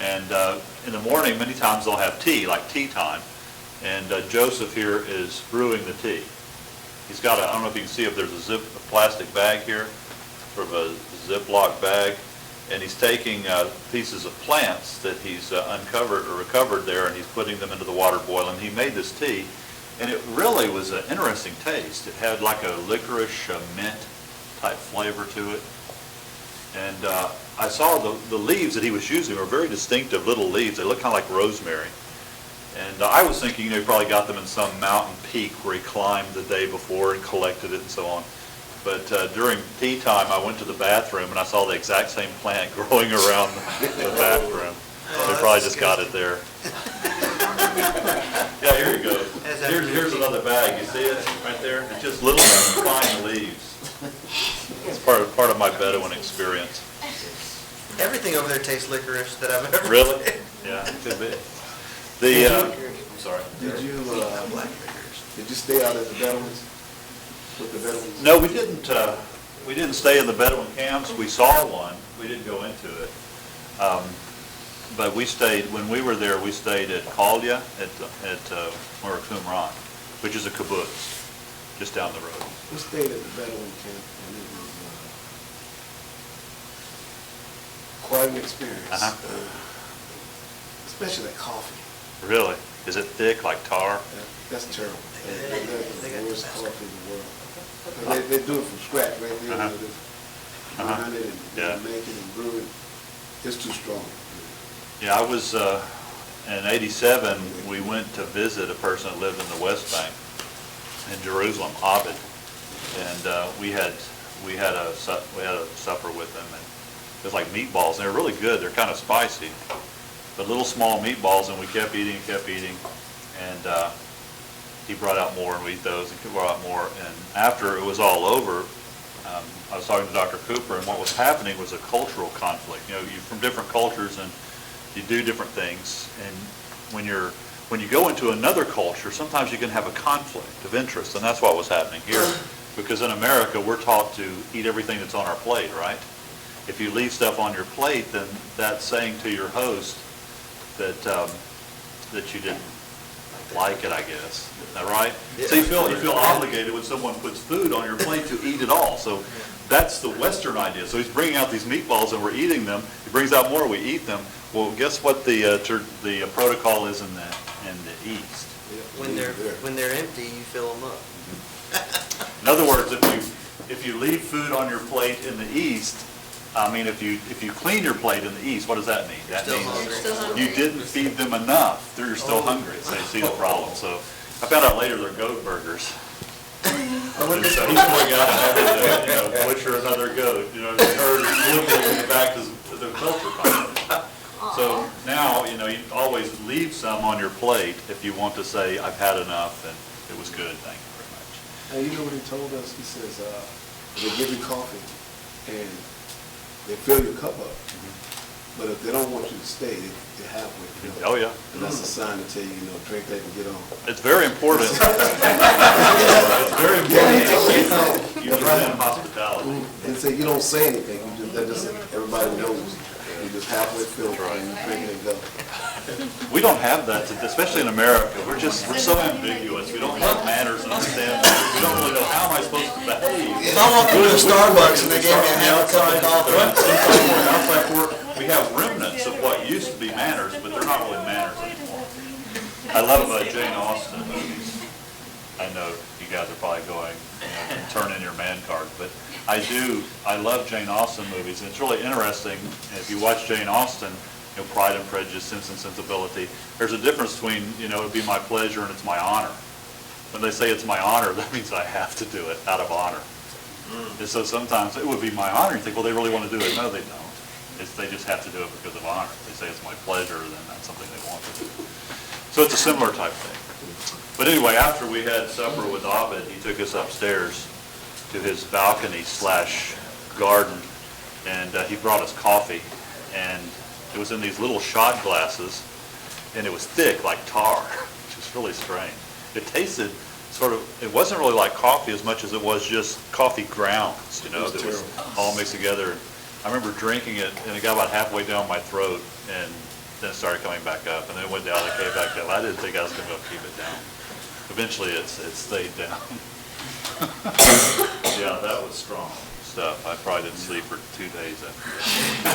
And in the morning, many times they'll have tea, like tea time. And Joseph here is brewing the tea. He's got I don't know if you can see if there's a plastic bag here, sort of a Ziploc bag. And he's taking pieces of plants that he's uncovered or recovered there, and he's putting them into the water boiling. He made this tea, and it really was an interesting taste. It had like a licorice, mint type flavor to it. And I saw the leaves that he was using were very distinctive little leaves. They look kind of like rosemary. And I was thinking he probably got them in some mountain peak where he climbed the day before and collected it and so on. But during tea time, I went to the bathroom and I saw the exact same plant growing around the bathroom. They probably just got it there. Yeah, here you go. Here's another bag. You see it right there? It's just little fine leaves. It's part of my Bedouin experience. Everything over there tastes licorice that I've ever Really? seen. Yeah, it could be. I'm sorry. Did you Black licorice. did you stay out at the Bedouins? With the Bedouins? No, we didn't stay in the Bedouin camps. We saw one. We didn't go into it. But we stayed, when we were there, we stayed at Kalya at Qumran, which is a kibbutz just down the road. We stayed at the Bedouin camp, and it was quite an experience. Especially that coffee. Really? Is it thick like tar? That's terrible. That's the worst coffee in the world. They do it from scratch, right? They just grind it and make it and brew it. It's too strong. Yeah, I was, in '87, we went to visit a person that lived in the West Bank in Jerusalem, Abed. And we had a supper with them, and it was like meatballs, and they were really good. They're kind of spicy, but little small meatballs, and we kept eating and kept eating. And he brought out more, and we ate those, and he brought out more. And after it was all over, I was talking to Dr. Cooper, and what was happening was a cultural conflict. You know, you're from different cultures, and you do different things. And when you go into another culture, sometimes you can have a conflict of interest, and that's what was happening here. Because in America, we're taught to eat everything that's on our plate, right? If you leave stuff on your plate, then that's saying to your host that you didn't like it, I guess. Is that right? Yeah. So you feel obligated when someone puts food on your plate to eat it all. So that's the Western idea. So he's bringing out these meatballs and we're eating them. He brings out more, we eat them. Well, guess what the protocol is in the East? When they're empty, you fill them up. In other words, if you leave food on your plate in the East, I mean, if you clean your plate in the East, what does that mean? That means you didn't feed them enough. You're still hungry. So you see the problem. So I found out later they're goat burgers. And so he's going out and having to butcher another goat. You know, the herd is looking back to the culture conflict. So now, you always leave some on your plate if you want to say, I've had enough and it was good, thank you very much. And you know what he told us? He says, they give you coffee and they fill your cup up. But if they don't want you to stay, they halfway fill it. Oh, yeah. And that's a sign to tell you, drink that and get on. It's very important. It's very important. You present hospitality. And say you don't say anything. Everybody knows. You just halfway fill it and you drink it and go. We don't have that, especially in America. We're so ambiguous. We don't have manners and understand. We don't really know how am I supposed to behave. If I walked into a Starbucks and they gave me a half a cup of coffee. Outside, we have remnants of what used to be manners, but they're not really manners anymore. I love Jane Austen movies. I know you guys are probably going, turn in your man card, but I love Jane Austen movies, and it's really interesting. If you watch Jane Austen, Pride and Prejudice, Sense and Sensibility, there's a difference between, it would be my pleasure and it's my honor. When they say it's my honor, that means I have to do it out of honor. And so sometimes it would be my honor. You think, well, they really want to do it. No, they don't. They just have to do it because of honor. If they say it's my pleasure, then that's something they want to do. So it's a similar type thing. But anyway, after we had supper with Abed, he took us upstairs to his balcony / garden, and he brought us coffee. And it was in these little shot glasses, and it was thick like tar, which was really strange. It tasted it wasn't really like coffee as much as it was just coffee grounds, that was all mixed together. I remember drinking it, and it got about halfway down my throat, and then it started coming back up, and then it went down, and came back up. I didn't think I was gonna be able to keep it down. Eventually, it stayed down. Yeah, that was strong stuff. I probably didn't sleep for 2 days after that.